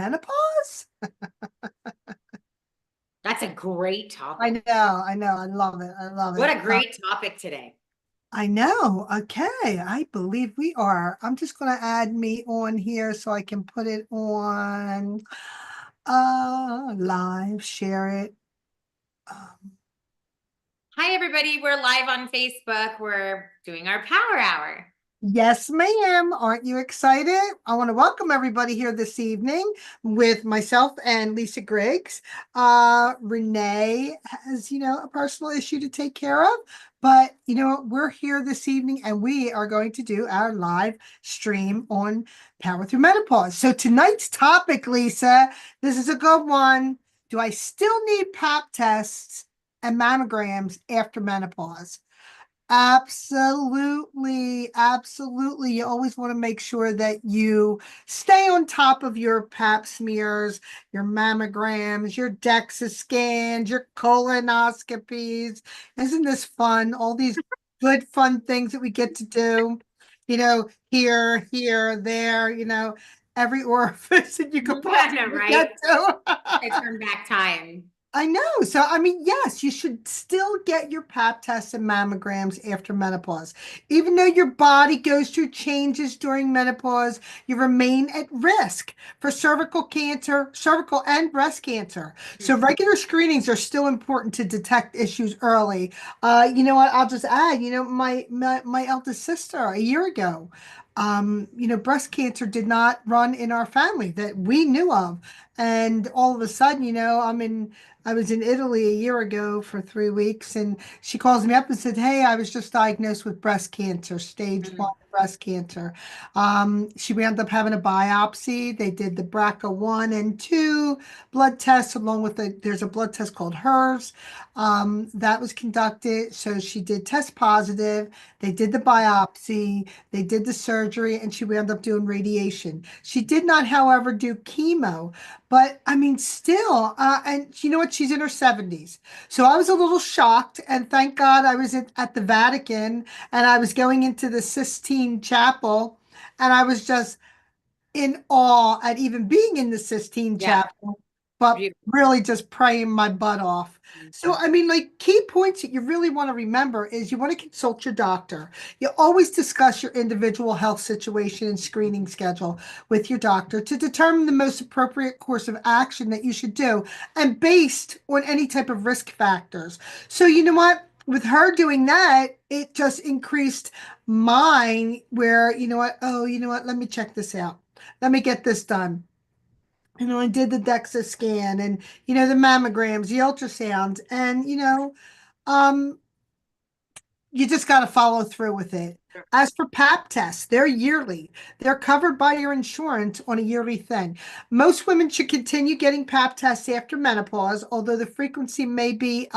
menopause? That's a great I topic. know, I know. I love it. I love What it. a great topic today. I know. Okay. I believe we are. I'm just going to add me on here so I can put it on live, share it. Um, Hi, everybody. We're live on Facebook. We're doing our Power Hour. Yes, ma'am. Aren't you excited? I want to welcome everybody here this evening with myself and Lisa Griggs. Renee has, a personal issue to take care of, but we're here this evening and we are going to do our live stream on Power Through Menopause. So tonight's topic, Lisa, this is a good one. Do I still need pap tests and mammograms after menopause? Absolutely. Absolutely. You always want to make sure that you stay on top of your pap smears, your mammograms, your DEXA scans, your colonoscopies. Isn't this fun? All these good, fun things that we get to do, here, there, every orifice that you could I know, possibly right? get to. I turn back time. I know. So, I mean, yes, you should still get your pap tests and mammograms after menopause. Even though your body goes through changes during menopause, you remain at risk for cervical cancer, cervical and breast cancer. So, Mhm. regular screenings are still important to detect issues early. You know what? I'll just add, my eldest sister a year ago, breast cancer did not run in our family that we knew of. And all of a sudden, I was in Italy a year ago for 3 weeks, and she calls me up and said, "Hey, I was just diagnosed with breast cancer, stage one Mhm. breast cancer." She ended up having a biopsy. They did the BRCA1 and 2 blood tests, along with there's a blood test called HERS that was conducted. So she did test positive. They did the biopsy, they did the surgery, and she ended up doing radiation. She did not, however, do chemo. But I mean, still, and you know what? She's in her 70s. So I was a little shocked. And thank God I was at the Vatican and I was going into the Sistine Chapel. And I was just in awe at even being in the Sistine Yeah, Chapel, but beautiful. really just praying my butt off. So, Mhm. I mean, like key points that you really want to remember is you want to consult your doctor. You always discuss your individual health situation and screening schedule with your doctor to determine the most appropriate course of action that you should do and based on any type of risk factors. So, you know what? With her doing that, it just increased mine where, let me check this out. Let me get this done. I did the DEXA scan and, the mammograms, the ultrasounds, and, um, you just got to follow through with it. As for PAP tests, they're yearly. They're covered by your insurance on a yearly thing. Most women should continue getting PAP tests after menopause, although the frequency may be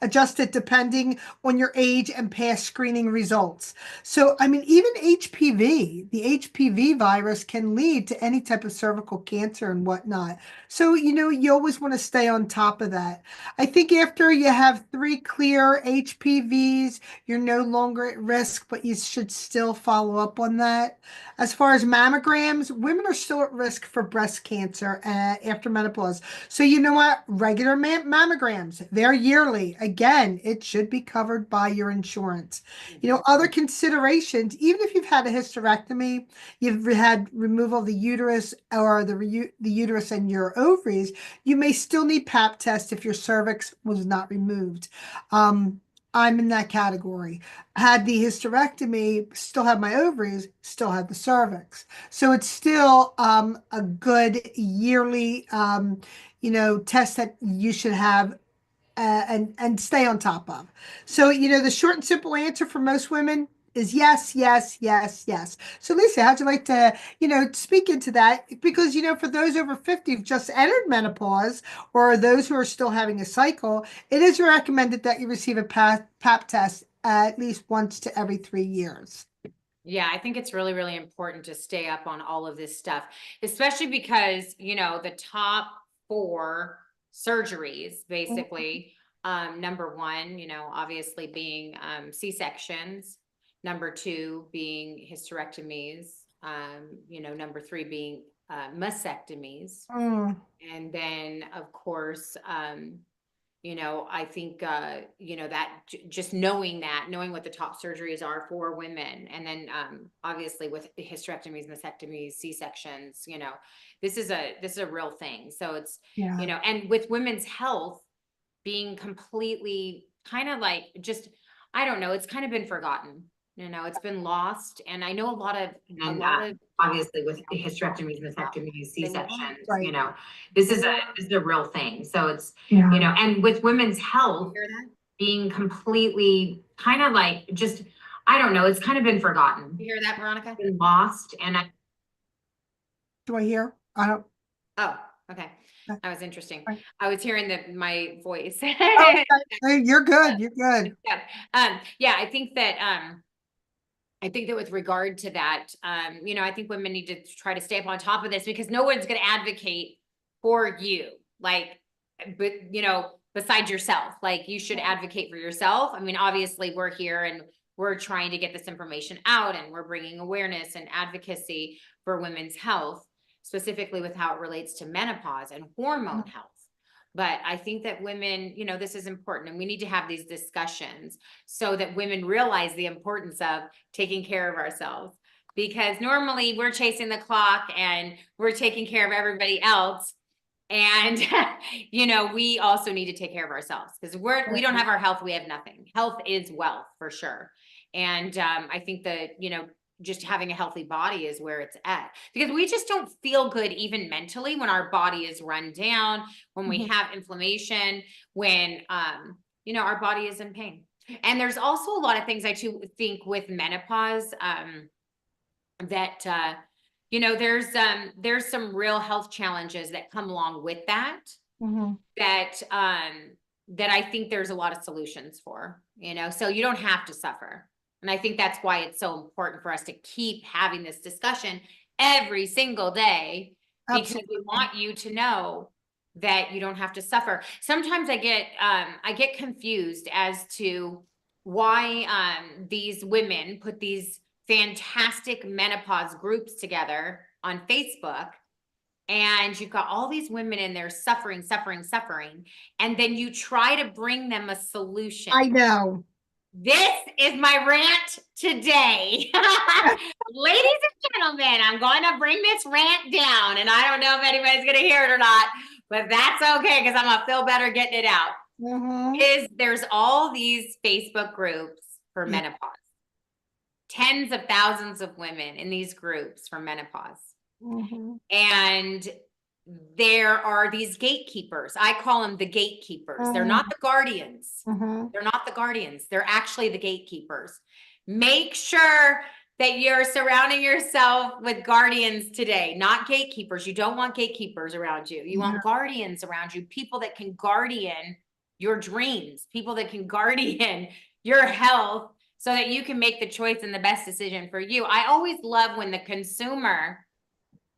adjusted depending on your age and past screening results. So, I mean, even HPV, the HPV virus can lead to any type of cervical cancer and whatnot. So, you always want to stay on top of that. I think after you have 3 clear HPVs, you're no longer at risk, but you should still follow up on that. As far as mammograms, women are still at risk for breast cancer after menopause. So, you know what? Regular mammograms, they're yearly. Again, it should be covered by your insurance. Mhm. Other considerations, even if you've had a hysterectomy, you've had removal of the uterus or the uterus and your ovaries, you may still need pap test if your cervix was not removed. Um, I'm in that category. Had the hysterectomy, still have my ovaries, still have the cervix. So it's still a good yearly, test that you should have and stay on top of. So, the short and simple answer for most women is yes, yes, yes, yes. So, Lisa, how'd you like to, speak into that? Because, for those over 50 who've just entered menopause or those who are still having a cycle, it is recommended that you receive a PAP test at least once to every 3 years. Yeah, I think it's really, really important to stay up on all of this stuff, especially because, the top four surgeries, basically, number one, obviously being C-sections, number two being hysterectomies, number three being mastectomies. Mm. And then, of course, I think, that just knowing what the top surgeries are for women. And then, obviously with hysterectomies, mastectomies, C-sections, this is a real thing. So it's, Yeah. and with women's health being completely kind of like, just, I don't know, it's kind of been forgotten. It's been lost. And I know a lot of, obviously with hysterectomies, mastectomies, C-sections, Right. this is a real thing. So it's, Yeah. and with women's health being completely kind of like, just, I don't know, it's kind of been forgotten. You hear that, Veronica? Been lost. And Do I hear? I don't. oh, okay. That was interesting. Right. I was hearing my voice. Oh, okay. Hey, you're good. You're good. Yeah, I think that with regard to that, I think women need to try to stay up on top of this, because no one's going to advocate for you. Like, but besides yourself, like, you should advocate for yourself. I mean, obviously we're here and we're trying to get this information out, and we're bringing awareness and advocacy for women's health, specifically with how it relates to menopause and hormone health. But I think that women, this is important, and we need to have these discussions so that women realize the importance of taking care of ourselves. Because normally we're chasing the clock and we're taking care of everybody else. And, we also need to take care of ourselves, because we don't have our health, we have nothing. Health is wealth for sure. And I think that, just having a healthy body is where it's at, because we just don't feel good even mentally when our body is run down, when we have inflammation, when our body is in pain. And there's also a lot of things I too think with menopause, that there's some real health challenges that come along with that, that I think there's a lot of solutions for, so you don't have to suffer. And I think that's why it's so important for us to keep having this discussion every single day, because we want you to know that you don't have to suffer. Sometimes I get confused as to why these women put these fantastic menopause groups together on Facebook, and you've got all these women in there suffering, and then you try to bring them a solution. I know. This is my rant today. Ladies and gentlemen, I'm going to bring this rant down, and I don't know if anybody's going to hear it or not, but that's okay, because I'm going to feel better getting it out. There's all these Facebook groups for menopause. Tens of thousands of women in these groups for menopause. And there are these gatekeepers. I call them the gatekeepers. They're not the guardians. They're not the guardians. They're actually the gatekeepers. Make sure that you're surrounding yourself with guardians today, not gatekeepers. You don't want gatekeepers around you. You want guardians around you, people that can guardian your dreams, people that can guardian your health, so that you can make the choice and the best decision for you. I always love when the consumer,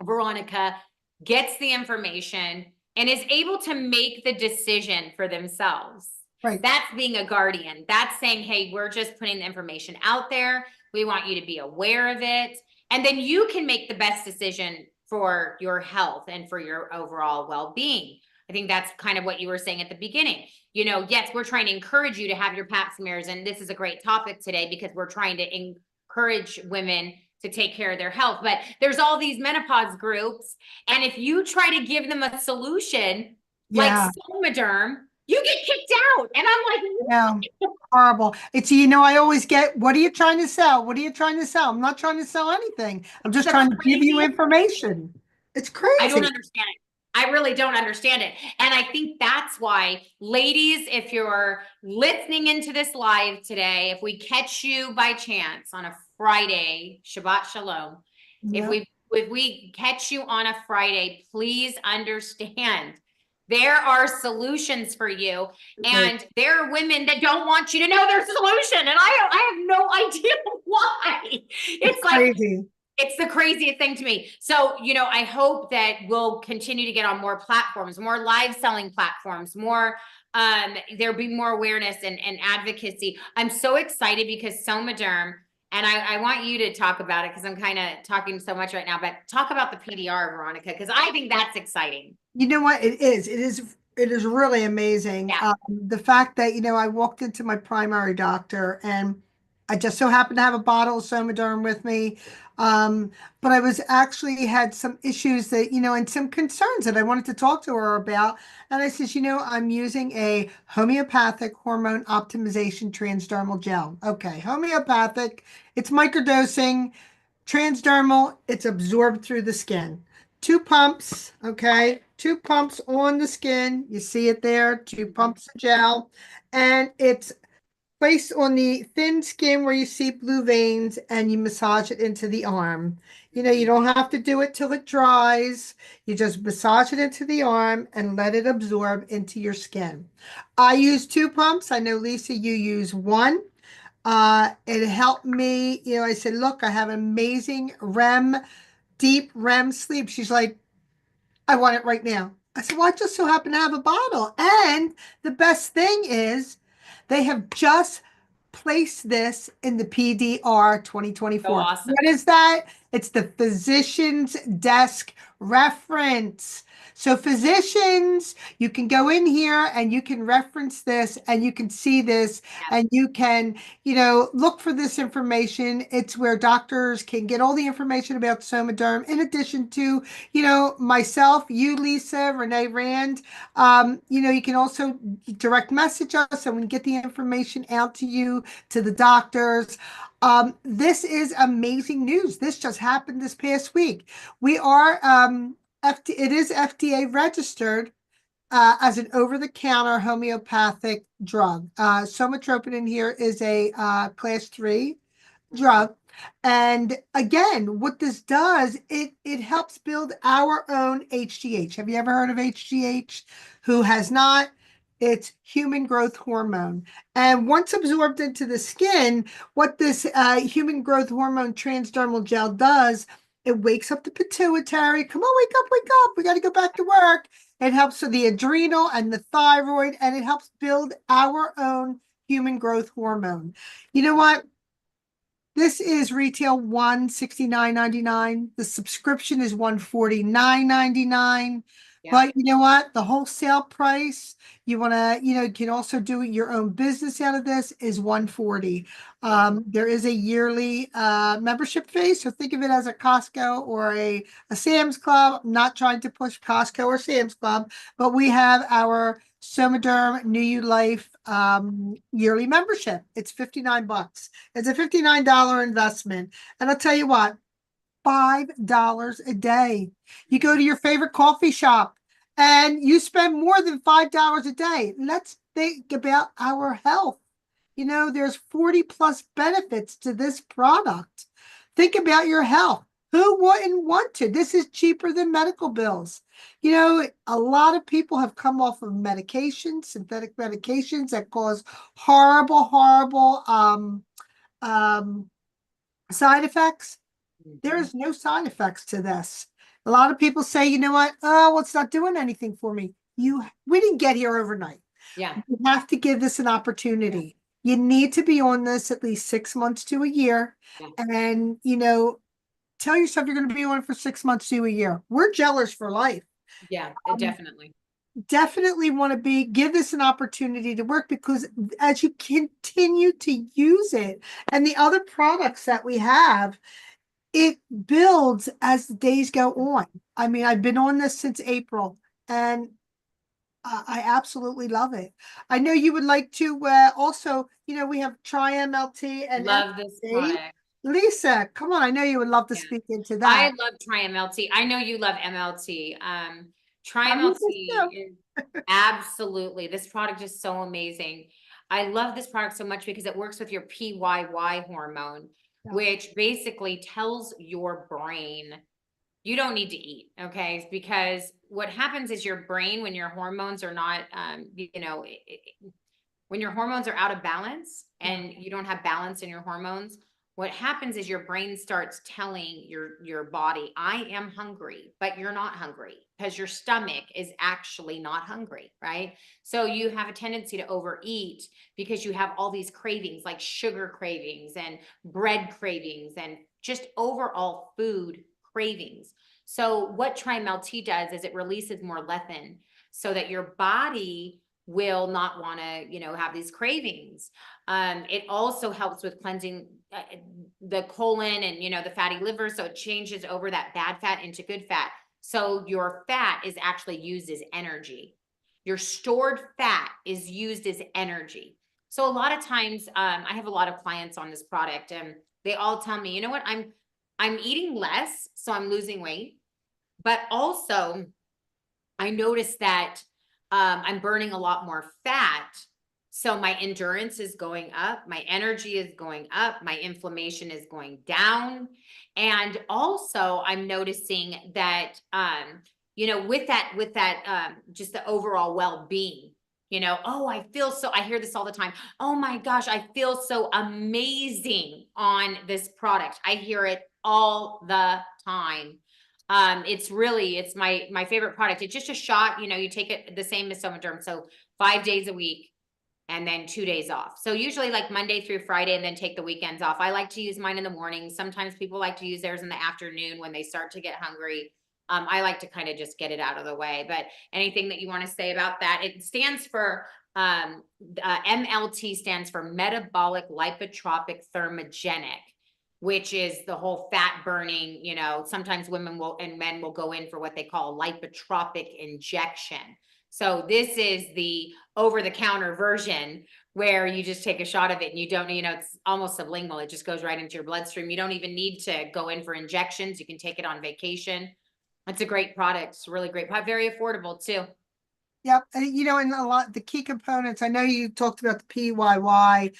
Veronica, gets the information and is able to make the decision for themselves. Right. That's being a guardian. That's saying, hey, we're just putting the information out there. We want you to be aware of it. And then you can make the best decision for your health and for your overall well-being. I think that's kind of what you were saying at the beginning. Yes, we're trying to encourage you to have your pap smears. And this is a great topic today, because we're trying to encourage women to take care of their health. But there's all these menopause groups. And if you try to give them a solution, like Somaderm, you get kicked out. And I'm like, horrible. It's, I always get, what are you trying to sell? What are you trying to sell? I'm not trying to sell anything. I'm just trying to give you information. It's crazy. I don't understand it. I really don't understand it. And I think that's why, ladies, if you're listening into this live today, if we catch you by chance on a Friday, Shabbat Shalom, if we catch you on a Friday, please understand there are solutions for you. And there are women that don't want you to know their solution. And I have no idea why. It's crazy. It's the craziest thing to me. So, I hope that we'll continue to get on more platforms, more live selling platforms, more, there'll be more awareness and advocacy. I'm so excited because Somaderm And I want you to talk about it because I'm kind of talking so much right now, but talk about the PDR, Veronica, because I think that's exciting. You know what? It is really amazing. Yeah. The fact that, I walked into my primary doctor and I just so happened to have a bottle of Somaderm with me. But I was actually had some issues that, and some concerns that I wanted to talk to her about. And I says, I'm using a homeopathic hormone optimization transdermal gel. Okay, homeopathic, it's microdosing. Transdermal, it's absorbed through the skin. Two pumps, okay? Two pumps on the skin. You see it there, two pumps of gel. And it's placed on the thin skin where you see blue veins and you massage it into the arm. You don't have to do it till it dries. You just massage it into the arm and let it absorb into your skin. I use two pumps. I know, Lisa, you use one. It helped me. I said, look, I have amazing deep REM sleep. She's like, I want it right now. I said, well, I just so happen to have a bottle. And the best thing is they have just placed this in the PDR So 2024. awesome. What is that? It's the physician's desk reference. So physicians, you can go in here and you can reference this and you can see this Yeah. and you can, look for this information. It's where doctors can get all the information about Somaderm in addition to, myself, you, Lisa, Renee Rand. You can also direct message us and we can get the information out to you, to the doctors. This is amazing news. This just happened this past week. We are it is FDA registered as an over-the-counter homeopathic drug. Somatropin here is a class 3 Mhm. drug. And again, what this does, it helps build our own HGH. Have you ever heard of HGH? Who has not? It's human growth hormone. And once absorbed into the skin, what this human growth hormone transdermal gel does, it wakes up the pituitary. Come on, wake up, wake up. We got to go back to work. It helps with the adrenal and the thyroid, and it helps build our own human growth hormone. You know what? This is retail $169.99. The subscription is $149.99. Yeah. But you know what? The wholesale price, you want to, you can also do your own business out of this is $140. Yeah. There is a yearly membership fee. So think of it as a Costco or a Sam's Club. I'm not trying to push Costco or Sam's Club, but we have our Somaderm New You Life yearly membership. It's $59. It's a $59 investment. And I'll tell you what, $5 a day. You go to your favorite coffee shop and you spend more than $5 a day. Let's think about our health. There's 40 plus benefits to this product. Think about your health. Who wouldn't want to? This is cheaper than medical bills. A lot of people have come off of medications, synthetic medications that cause horrible, horrible um, side effects. There Mhm. is no side effects to this. A lot of people say, you know what? Oh, well, it's not doing anything for me. We didn't get here overnight. Yeah. You have to give this an opportunity. You need to be on this at least 6 months to a year. Yeah. And, tell yourself you're going to be on it for 6 months to a year. We're jealous for life. Yeah. Um, Definitely. Definitely want to give this an opportunity to work because as you continue to use it and the other products that we have, it builds as the days go on. I mean, I've been on this since April and I absolutely love it. I know you would like to also, we have Tri-MLT and Love this MLT. product. Lisa, come on. I know you would love to Yeah. speak into I that. love Try MLT. I know you love MLT. Try I love this MLT too. is absolutely, this product is so amazing. I love this product so much because it works with your PYY hormone, Yeah. which basically tells your brain you don't need to eat, okay? Because what happens is your brain, when your hormones are not, when your hormones are out of balance Yeah. and you don't have balance in your hormones, what happens is your brain starts telling your body, I am hungry, but you're not hungry. because your stomach is actually not hungry, right? So you have a tendency to overeat because you have all these cravings, like sugar cravings and bread cravings and just overall food cravings. So what Tri-Mel-T does is it releases more leptin so that your body will not want to, have these cravings. It also helps with cleansing the colon and, the fatty liver. So it changes over that bad fat into good fat. So your fat is actually used as energy. Your stored fat is used as energy. So a lot of times, I have a lot of clients on this product, and they all tell me, you know what, I'm eating less, so I'm losing weight, but also I noticed that I'm burning a lot more fat. So my endurance is going up, my energy is going up, my inflammation is going down. And also I'm noticing that, with that, just the overall well-being, oh, I hear this all the time. Oh my gosh, I feel so amazing on this product. I hear it all the time. It's my favorite product. It's just a shot, you take it the same as Somaderm. So 5 days a week and then 2 days off. So usually like Monday through Friday and then take the weekends off. I like to use mine in the morning. Sometimes people like to use theirs in the afternoon when they start to get hungry. I like to kind of just get it out of the way. But anything that you want to say about that? It stands for MLT stands for metabolic lipotropic thermogenic, which is the whole fat burning. Sometimes women will and men will go in for what they call a lipotropic injection. So this is the over-the-counter version where you just take a shot of it and you don't, it's almost sublingual. It just goes right into your bloodstream. You don't even need to go in for injections. You can take it on vacation. It's a great product. It's really great, very affordable too. Yep. And a lot the key components. I know you talked about the PYY,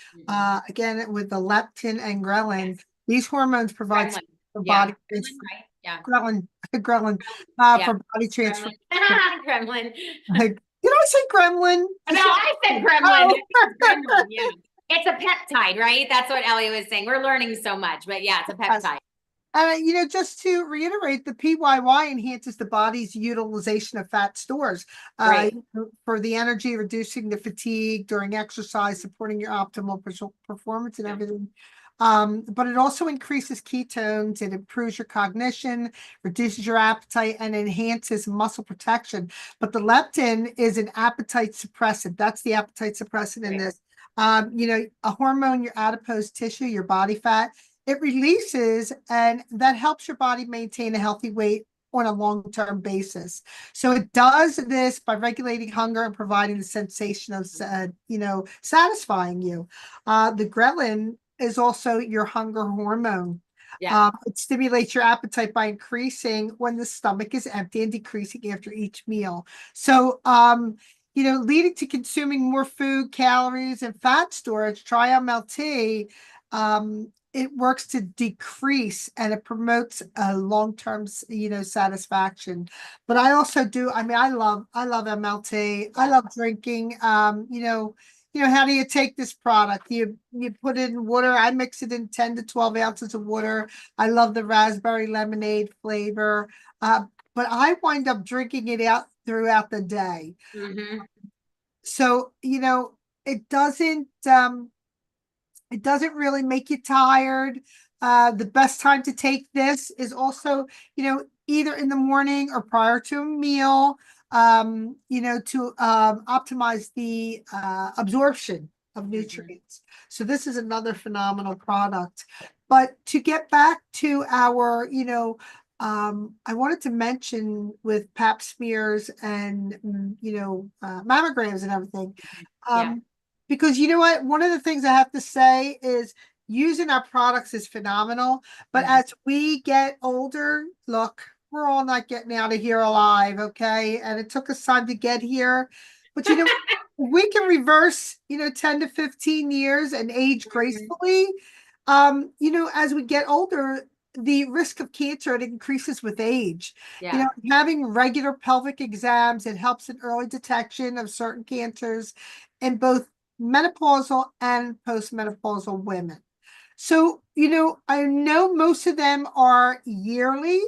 again with the leptin and ghrelin. Yes. These hormones provide Gremlin. for Yeah. body Gremlin, right? Yeah. ghrelin, ghrelin, Yeah. for body transfer. Gremlin. Gremlin. Like, did I say gremlin? No, I said gremlin. Oh. Gremlin, yeah. It's a peptide, right? That's what Ellie was saying. We're learning so much, but yeah, it's a peptide. Just to reiterate, the PYY enhances the body's utilization of fat stores Right. for the energy, reducing the fatigue during exercise, supporting your optimal performance and everything. But it also increases ketones, it improves your cognition, reduces your appetite, and enhances muscle protection. But the leptin is an appetite suppressant. That's the appetite suppressant in this. A hormone, your adipose tissue, your body fat, it releases, and that helps your body maintain a healthy weight on a long-term basis. So it does this by regulating hunger and providing the sensation of, satisfying you. The ghrelin is also your hunger hormone. Yeah. It stimulates your appetite by increasing when the stomach is empty and decreasing after each meal. So, leading to consuming more food, calories, and fat storage. Tri-MLT, it works to decrease, and it promotes a long-term, satisfaction. But I also do, I love MLT. I love drinking. How do you take this product? You put it in water. I mix it in 10 to 12 ounces of water. I love the raspberry lemonade flavor. But I wind up drinking it out throughout the day. So, it doesn't really make you tired. The best time to take this is also, either in the morning or prior to a meal, to optimize the absorption of nutrients. So this is another phenomenal product. But to get back to our, I wanted to mention with pap smears and, mammograms and everything. Yeah. Because you know what? One of the things I have to say is using our products is phenomenal. But as we get older, look, we're all not getting out of here alive, okay? And it took us time to get here. But we can reverse, 10 to 15 years and age gracefully. As we get older, the risk of cancer, it increases with age. Yeah. Having regular pelvic exams, it helps in early detection of certain cancers in both menopausal and postmenopausal women. So, I know most of them are yearly.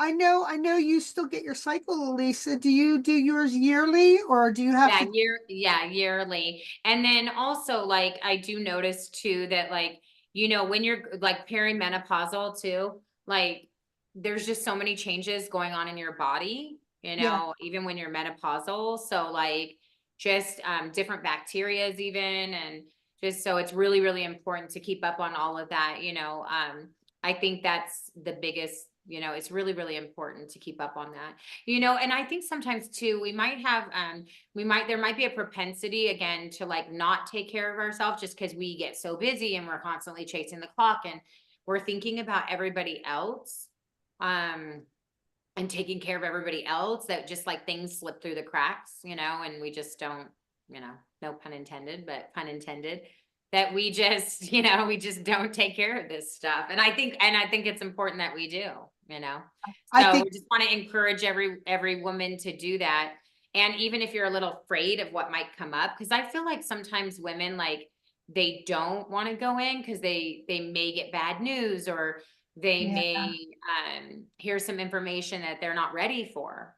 I know you still get your cycle, Lisa. Do you do yours yearly or do you have Yeah, to? yearly. And then also like I do notice too that like, when you're like perimenopausal too, like there's just so many changes going on in your body, Yeah, even when you're menopausal. So like just different bacterias even, and just so it's really, really important to keep up on all of that. I think that's the biggest, it's really, really important to keep up on that. And I think sometimes too, there might be a propensity again to like not take care of ourselves just because we get so busy and we're constantly chasing the clock and we're thinking about everybody else um and taking care of everybody else, that just like things slip through the cracks, and we just don't, no pun intended, but pun intended, that we just, we just don't take care of this stuff. And I think it's important that we do. I So think, we just want to encourage every woman to do that. And even if you're a little afraid of what might come up, because I feel like sometimes women like they don't want to go in because they may get bad news, or they yeah. may hear some information that they're not ready for.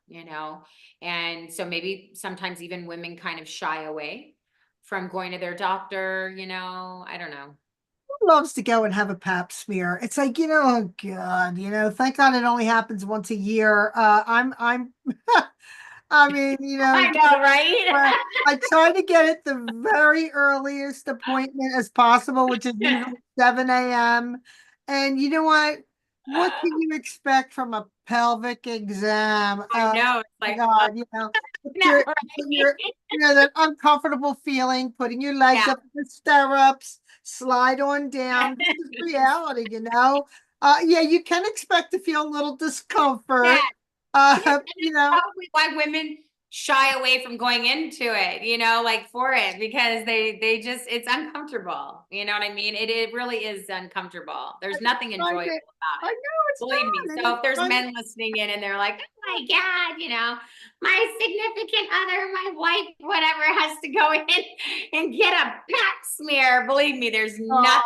And so maybe sometimes even women kind of shy away from going to their doctor. I don't know. Loves to go and have a pap smear. It's like, oh God, thank God it only happens once a year. I mean, I know, right? but I try to get it the very earliest appointment as possible, which is usually 7 a.m. And you know what? What can you expect from a pelvic exam? I know. It's My like, God, if no, you're, right? that uncomfortable feeling, putting your legs Yeah. up in the stirrups, slide on down. This is reality. Yeah, you can expect to feel a little Yeah. discomfort. Yes, and You it's know, probably why women shy away from going into it, like for it, because they just it's uncomfortable. You know what I mean? It really is uncomfortable. There's nothing find enjoyable it. about I it. know it's Believe me. not, and So it's if there's kind of, men listening in and they're like, oh my God, my significant other, my wife, whatever, has to go in and get a pap smear. Believe me, God.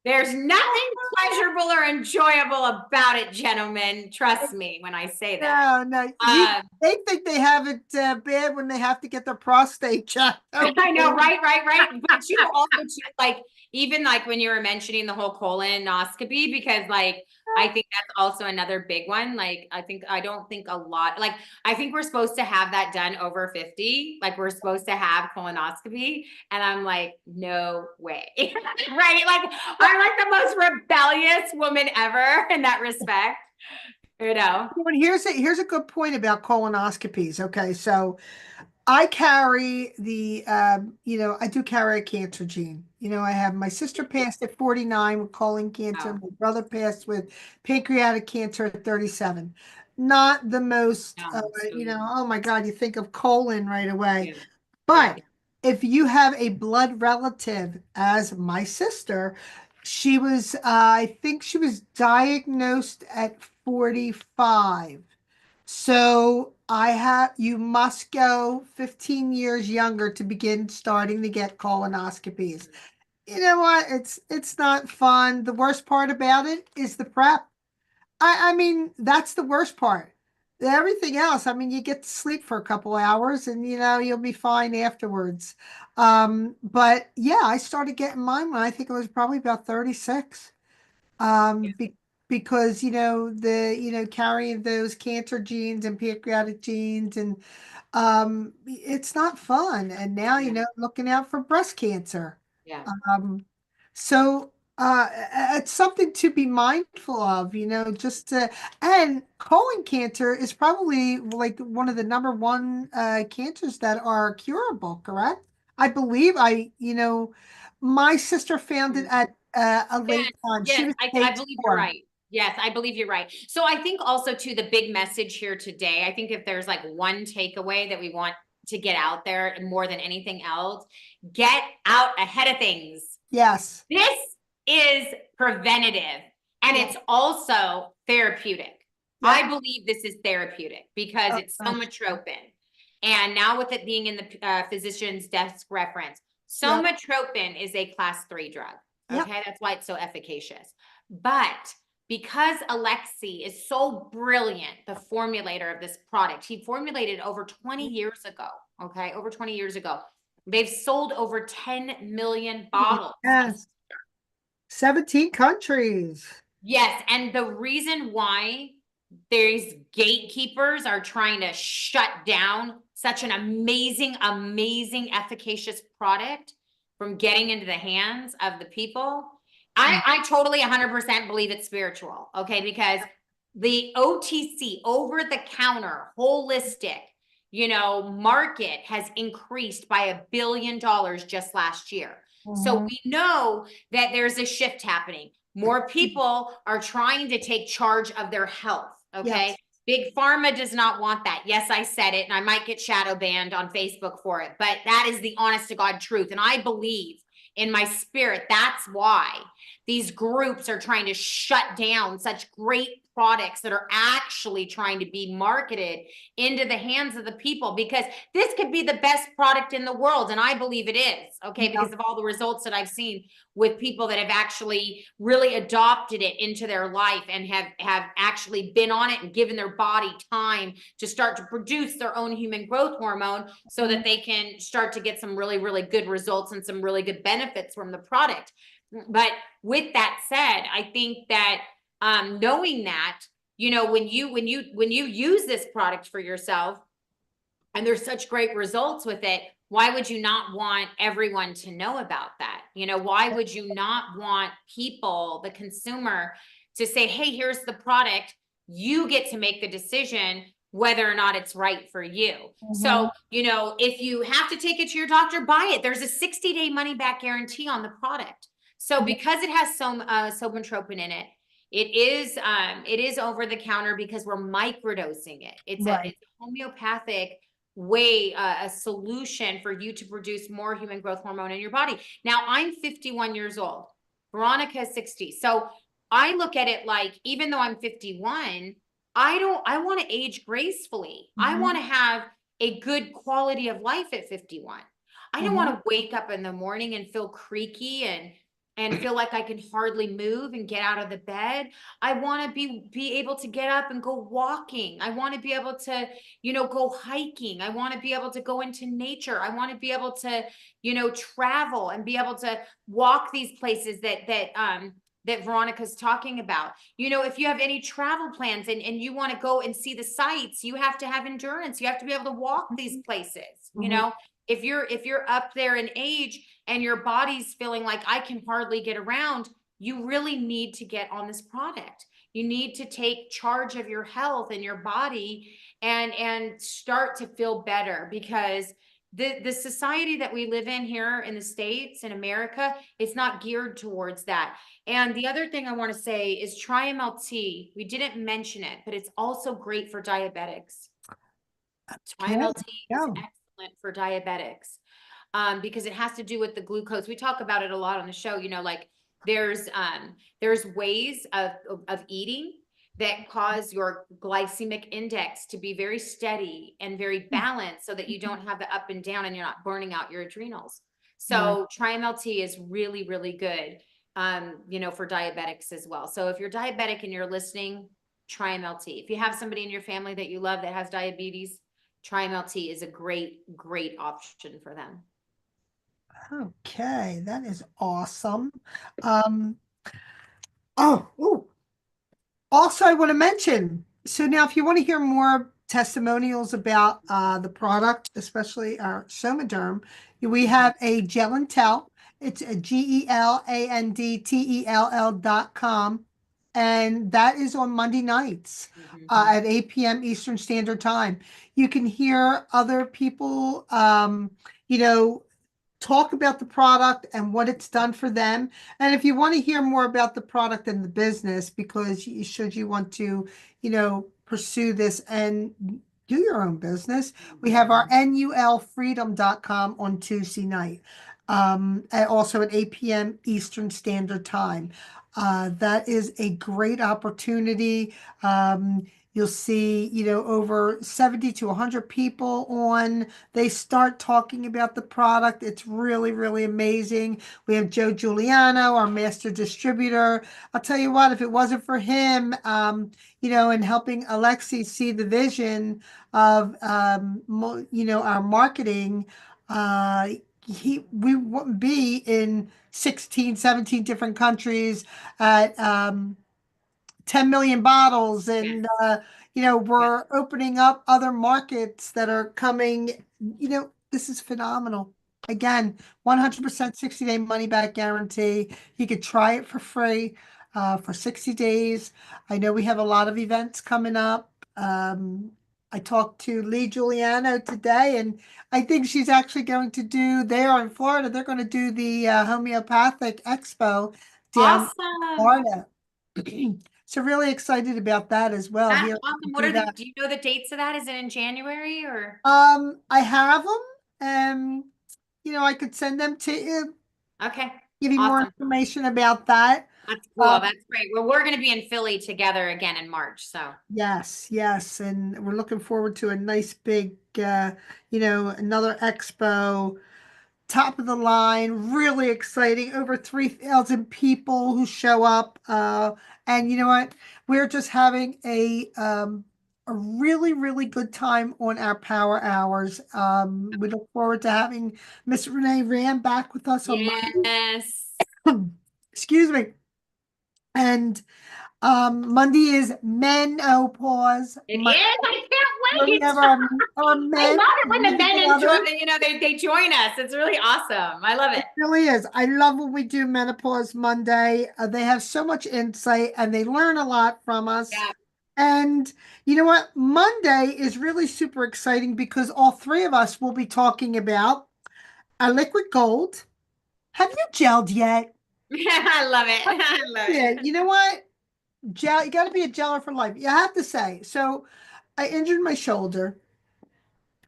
there's nothing pleasurable or enjoyable about it, gentlemen. Trust me when I say that. No, no, Um, they think they have it bad when they have to get their prostate checked. I know, Okay. right. But also too, like even like when you were mentioning the whole colonoscopy, because like I think that's also another big one. Like I don't think a lot, like I think we're supposed to have that done over 50. Like we're supposed to have colonoscopy. And I'm like, no way. Right. Like I'm like the most rebellious woman ever in that respect, you know. But here's a good point about colonoscopies. Okay, so I carry I do carry a cancer gene. I have my sister passed at 49 with colon cancer. Oh, My brother passed with pancreatic cancer at 37. Not the most, no. So oh my God, you think of colon right away. yeah, yeah. But if you have a blood relative, as my sister, I think she was diagnosed at 45. So you must go 15 years younger to begin starting to get colonoscopies. You know what? It's not fun. The worst part about it is the prep. I mean, that's the worst part. Everything else, I mean, you get to sleep for a couple hours and you'll be fine afterwards. But yeah, I started getting mine when I think it was probably about 36. Um, be, because carrying those cancer genes and pancreatic genes and it's not fun. And now, Yeah, looking out for breast cancer. yeah, Um, so it's something to be mindful of, and colon cancer is probably like one of the number one cancers that are curable, correct? I believe my sister found it yeah. at a Yes, late time. She yes, was I stage believe you're 4. right. Yes, I believe you're right. So I think also too, the big message here today, I think if there's like one takeaway that we want to get out there more than anything else, get out ahead of things. Yes. This is preventative and Yeah. it's also therapeutic. Yep. I believe this is therapeutic because Oh, it's that's true. somatropin. And now with it being in the physician's desk reference, Yep. somatropin is a class 3 drug. Yep. Okay, that's why it's so efficacious. But because Alexi is so brilliant, the formulator of this product, he formulated over 20 years ago. Okay, over 20 years ago. They've sold over 10 million bottles. Yes. 17 countries. Yes, and the reason why these gatekeepers are trying to shut down such an amazing, amazing, efficacious product from getting into the hands of the people, I totally 100% believe it's spiritual, okay? Because the OTC, over the counter, holistic, market has increased by $1 billion just last year. So we know that there's a shift happening. More people are trying to take charge of their health. Okay. Yes. Big pharma does not want that. Yes, I said it, and I might get shadow banned on Facebook for it, but that is the honest to God truth. And I believe in my spirit that's why these groups are trying to shut down such great products that are actually trying to be marketed into the hands of the people, because this could be the best product in the world, and I believe it is, okay, because of all the results that I've seen with people that have actually really adopted it into their life and have actually been on it and given their body time to start to produce their own human growth hormone so that they can start to get some really, really good results and some really good benefits from the product. But with that said, I think that knowing that, when you use this product for yourself and there's such great results with it, why would you not want everyone to know about that? Why would you not want people, the consumer, to say, hey, here's the product. You get to make the decision whether or not it's right for you. So, if you have to take it to your doctor, buy it. There's a 60-day money back guarantee on the product. So because it has some somatropin in it, it is over the counter because we're microdosing it. It's a homeopathic way, a solution for you to produce more human growth hormone in your body. Now, I'm 51 years old. Veronica is 60. So I look at it like, even though I'm 51, I want to age gracefully. I want to have a good quality of life at 51. I don't want to wake up in the morning and feel creaky and feel like I can hardly move and get out of the bed. I want to be able to get up and go walking. I want to be able to, go hiking. I want to be able to go into nature. I want to be able to, travel and be able to walk these places that Veronica's talking about. If you have any travel plans and you want to go and see the sights, you have to have endurance. You have to be able to walk these places. If you're up there in age and your body's feeling like I can hardly get around, you really need to get on this product. You need to take charge of your health and your body and start to feel better, because the society that we live in here in the States, in America, it's not geared towards that. And the other thing I want to say is TriMLT. We didn't mention it, but it's also great for diabetics. TriMLT is excellent for diabetics, because it has to do with the glucose. We talk about it a lot on the show, like there's ways of eating that cause your glycemic index to be very steady and very balanced so that you don't have the up and down and you're not burning out your adrenals. So TriMLT is really, really good, for diabetics as well. So if you're diabetic and you're listening, TriMLT. If you have somebody in your family that you love that has diabetes, TriMLT is a great, great option for them. Okay, that is awesome. Oh, also, I want to mention, so now if you want to hear more testimonials about the product, especially our Somaderm, we have a Gel and Tell. It's a GELANDTELL.com. And that is on Monday nights at 8 p.m. Eastern Standard Time. You can hear other people, talk about the product and what it's done for them. And if you want to hear more about the product and the business, because should you want to, pursue this and do your own business, we have our NULfreedom.com on Tuesday night, and also at 8 p.m. Eastern Standard Time. That is a great opportunity. You'll see, over 70 to 100 people on. They start talking about the product. It's really, really amazing. We have Joe Giuliano, our master distributor. I'll tell you what, if it wasn't for him, and helping Alexi see the vision of, our marketing, uh, we wouldn't be in 16, 17 different countries at 10 million bottles, and Yes. Yes. we're opening up other markets that are coming. This is phenomenal. Again, 100% 60-day money back guarantee. You could try it for free for 60 days. I know we have a lot of events coming up. I talked to Lee Giuliano today, and I think she's actually going to do, there in Florida, they're going to do the homeopathic expo down in Awesome. Florida. So really excited about that as well. That's Here to awesome. do that. Do you know the dates of that? Is it in January or? I have them, and I could send them to you, Okay. give you more Awesome. information about that. That's cool. Um, That's great. Well, we're going to be in Philly together again in March. So yes, yes, and we're looking forward to a nice big, another expo. Top of the line, really exciting. Over 3,000 people who show up. And you know what? We're just having a really, really good time on our power hours. We look forward to having Miss Renee Rand back with us on yes, Monday. Excuse me. And Monday is menopause. it is. I Where can't we wait. have our I men, love it when the men significant enjoy, others. they join us. It's really awesome. I love it. It really is. I love when we do Menopause Monday. They have so much insight and they learn a lot from us. Yeah. And you know what? Monday is really super exciting because all three of us will be talking about our liquid gold. Have you gelled yet? I love it. I love Yeah, it. you know what? Gel, you got to be a geller for life. You have to say. So I injured my shoulder.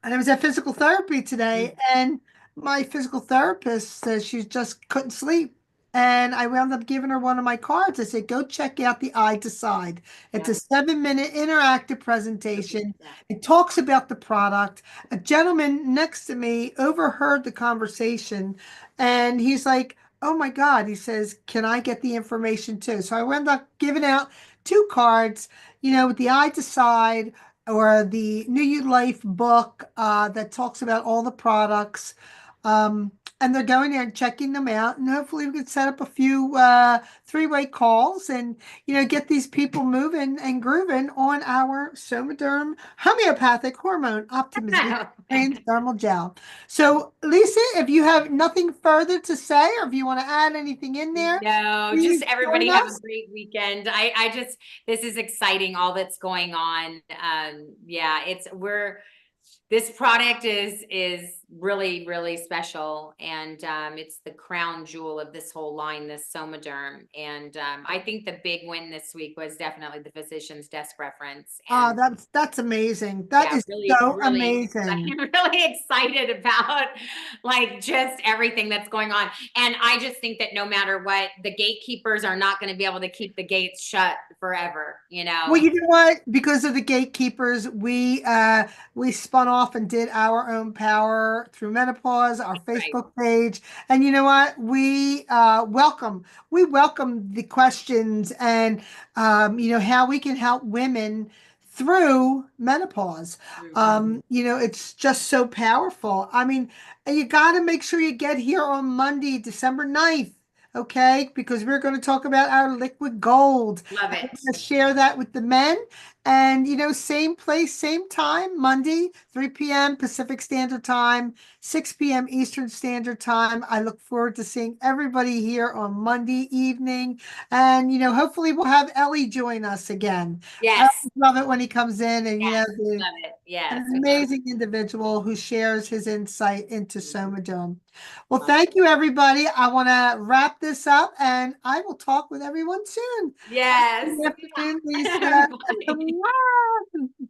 And I was at physical therapy today, and my physical therapist says she just couldn't sleep. And I wound up giving her one of my cards. I said, go check out the Eye Decide. It's Yeah. a 7-minute interactive presentation. It talks about the product. A gentleman next to me overheard the conversation, and he's like, oh my God. He says, can I get the information too? So I wound up giving out two cards, with the Eye Decide or the New You Life book that talks about all the products. And they're going there and checking them out. And hopefully we can set up a few three-way calls and, get these people moving and grooving on our Somaderm homeopathic hormone optimization transdermal gel. So, Lisa, if you have nothing further to say or if you want to add anything in there, No, just please everybody join have a us. great weekend. This is exciting, all that's going on. Yeah, this product is really, really special. And it's the crown jewel of this whole line, this Somaderm. And I think the big win this week was definitely the physician's desk reference. Oh, And that's amazing. That yeah, is really, so really, amazing. I'm really excited about like just everything that's going on. And I just think that no matter what, the gatekeepers are not going to be able to keep the gates shut forever, you Well, know? you know what? Because of the gatekeepers, we spun off and did our own power through menopause, our Right. Facebook page. And you know what? We welcome the questions and how we can help women through menopause. Mhm. It's just so powerful. I mean, you got to make sure you get here on Monday, December 9th. Okay, because we're going to talk about our liquid gold. Love I'm it. going to share that with the men. And, same place, same time, Monday, 3 p.m. Pacific Standard Time, 6 p.m. Eastern Standard Time. I look forward to seeing everybody here on Monday evening. And, hopefully we'll have Ellie join us again. I Yes. always love it when he comes in and, Yes. Love it. an Yes. We love amazing individual who shares his insight into it. Mhm. Somadome. Well, Love it. thank you, everybody. I want to wrap this up and I will talk with everyone soon. Yes. Good afternoon, Lisa. Bye.